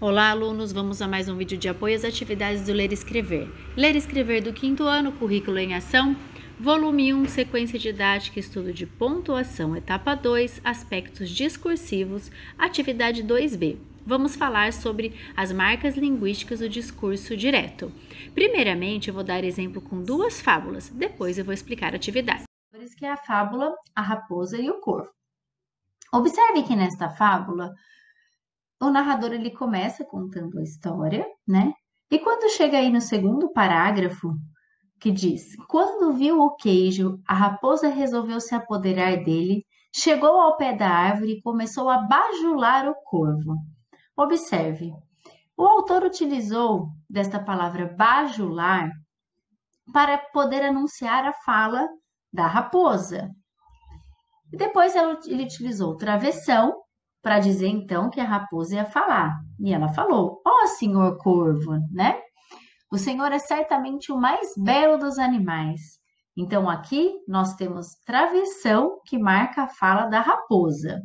Olá, alunos! Vamos a mais um vídeo de apoio às atividades do Ler e Escrever. Ler e Escrever do 5º ano, Currículo em Ação, Volume 1, Sequência Didática, Estudo de Pontuação, Etapa 2, Aspectos Discursivos, Atividade 2B. Vamos falar sobre as marcas linguísticas do discurso direto. Primeiramente, eu vou dar exemplo com duas fábulas, depois eu vou explicar a atividade. Que é a fábula A Raposa e o Corvo. Observe que nesta fábula, o narrador ele começa contando a história, né? E quando chega aí no segundo parágrafo, que diz: quando viu o queijo, a raposa resolveu se apoderar dele, chegou ao pé da árvore e começou a bajular o corvo. Observe, o autor utilizou desta palavra bajular para poder anunciar a fala da raposa. E depois ele utilizou travessão para dizer então que a raposa ia falar. E ela falou: ó, senhor corvo, né? O senhor é certamente o mais belo dos animais. Então aqui nós temos travessão que marca a fala da raposa.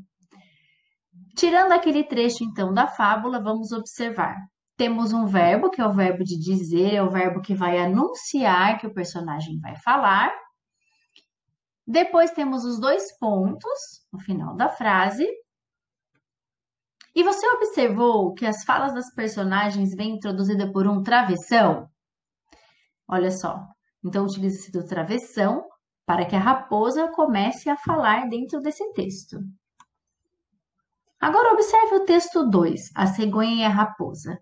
Tirando aquele trecho então da fábula, vamos observar. Temos um verbo, que é o verbo de dizer, é o verbo que vai anunciar que o personagem vai falar. Depois temos os dois pontos no final da frase. E você observou que as falas das personagens vêm introduzidas por um travessão? Olha só. Então, utiliza-se do travessão para que a raposa comece a falar dentro desse texto. Agora, observe o texto 2, a cegonha e a raposa.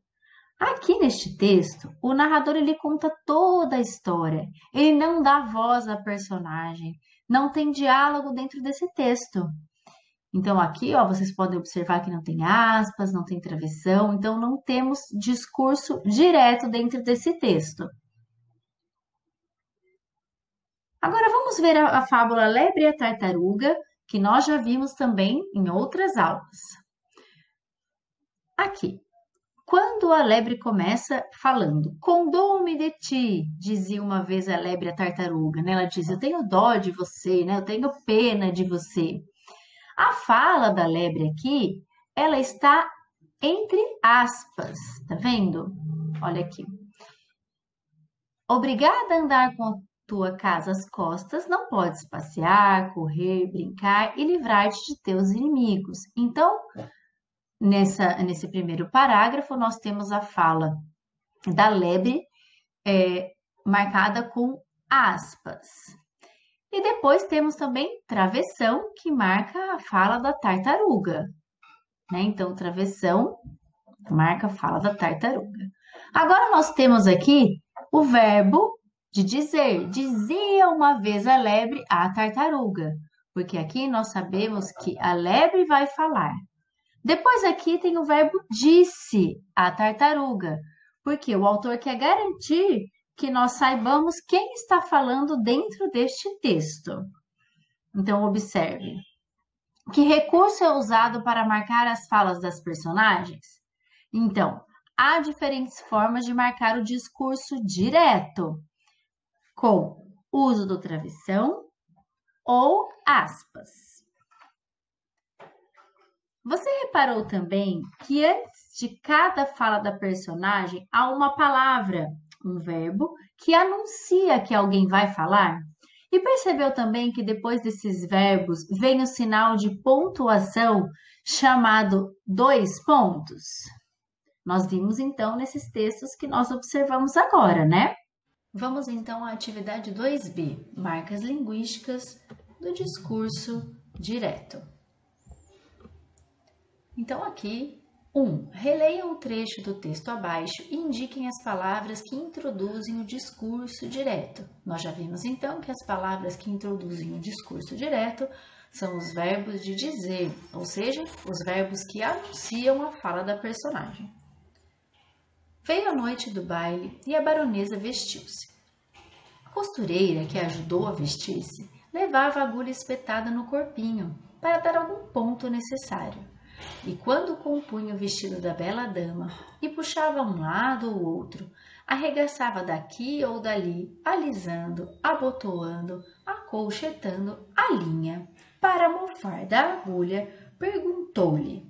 Aqui neste texto, o narrador ele conta toda a história. Ele não dá voz à personagem. Não tem diálogo dentro desse texto. Então, aqui, ó, vocês podem observar que não tem aspas, não tem travessão. Então, não temos discurso direto dentro desse texto. Agora, vamos ver a fábula Lebre e a Tartaruga, que nós já vimos também em outras aulas. Aqui. Quando a lebre começa falando, condou-me de ti, dizia uma vez a lebre à tartaruga, né? Ela diz, eu tenho dó de você, né? Eu tenho pena de você. A fala da lebre aqui, ela está entre aspas, tá vendo? Olha aqui. Obrigada a andar com a tua casa às costas, não podes passear, correr, brincar e livrar-te de teus inimigos. Então, nesse primeiro parágrafo, nós temos a fala da lebre marcada com aspas. E depois temos também travessão, que marca a fala da tartaruga. Né? Então, travessão marca a fala da tartaruga. Agora, nós temos aqui o verbo de dizer. Dizia uma vez a lebre à tartaruga. Porque aqui nós sabemos que a lebre vai falar. Depois aqui tem o verbo disse à tartaruga, porque o autor quer garantir que nós saibamos quem está falando dentro deste texto. Então, observe. Que recurso é usado para marcar as falas das personagens? Então, há diferentes formas de marcar o discurso direto, com uso do travessão ou aspas. Você reparou também que antes de cada fala da personagem há uma palavra, um verbo, que anuncia que alguém vai falar? E percebeu também que depois desses verbos vem o sinal de pontuação chamado 2 pontos? Nós vimos então nesses textos que nós observamos agora, né? Vamos então à atividade 2B, marcas linguísticas do discurso direto. Então, aqui, 1. Releiam o trecho do texto abaixo e indiquem as palavras que introduzem o discurso direto. Nós já vimos, então, que as palavras que introduzem o discurso direto são os verbos de dizer, ou seja, os verbos que anunciam a fala da personagem. Veio a noite do baile e a baronesa vestiu-se. A costureira, que a ajudou a vestir-se, levava a agulha espetada no corpinho para dar algum ponto necessário. E quando compunha o vestido da bela dama e puxava um lado ou outro, arregaçava daqui ou dali, alisando, abotoando, acolchetando a linha. Para mofar da agulha, perguntou-lhe.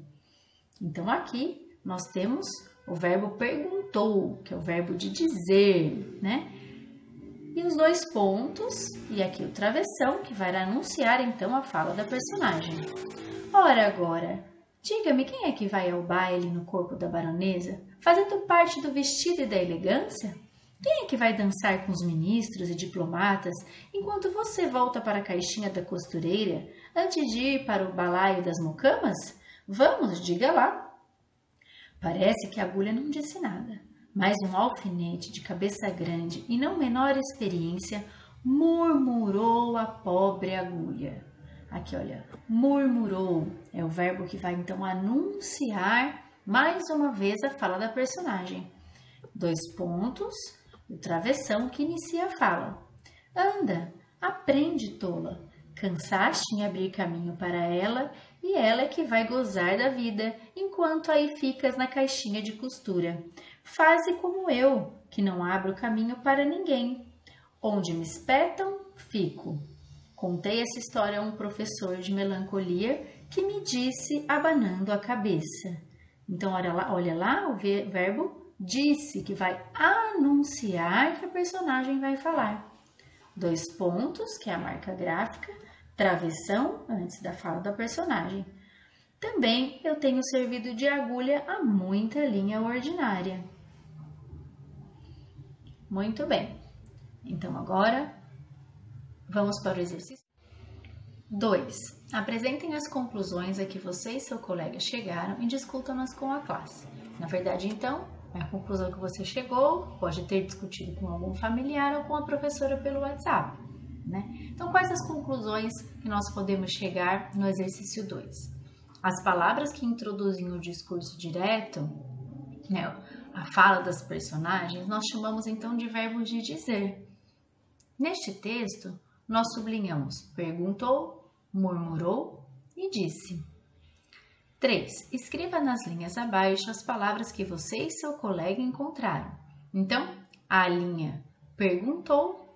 Então aqui nós temos o verbo perguntou, que é o verbo de dizer, né? E os 2 pontos, e aqui o travessão, que vai anunciar então a fala da personagem. Ora agora, diga-me quem é que vai ao baile no corpo da baronesa, fazendo parte do vestido e da elegância? Quem é que vai dançar com os ministros e diplomatas, enquanto você volta para a caixinha da costureira, antes de ir para o balaio das mucamas? Vamos, diga lá. Parece que a agulha não disse nada, mas um alfinete de cabeça grande e não menor experiência murmurou a pobre agulha. Aqui, olha, murmurou é o verbo que vai então anunciar mais uma vez a fala da personagem. 2 pontos, o travessão que inicia a fala. Anda, aprende, tola. Cansaste em abrir caminho para ela e ela é que vai gozar da vida, enquanto aí ficas na caixinha de costura. Faze como eu, que não abro caminho para ninguém. Onde me espetam, fico. Contei essa história a um professor de melancolia que me disse abanando a cabeça. Então, olha lá o verbo disse, que vai anunciar que a personagem vai falar. 2 pontos, que é a marca gráfica, travessão, antes da fala da personagem. Também eu tenho servido de agulha a muita linha ordinária. Muito bem. Então, agora, vamos para o exercício 2. Apresentem as conclusões a que você e seu colega chegaram e discutam-nas com a classe. Na verdade, então, a conclusão que você chegou pode ter discutido com algum familiar ou com a professora pelo WhatsApp, né? Então, quais as conclusões que nós podemos chegar no exercício 2? As palavras que introduzem o discurso direto, né, a fala das personagens, nós chamamos então de verbos de dizer. Neste texto, nós sublinhamos perguntou, murmurou e disse. 3. Escreva nas linhas abaixo as palavras que você e seu colega encontraram. Então, a linha perguntou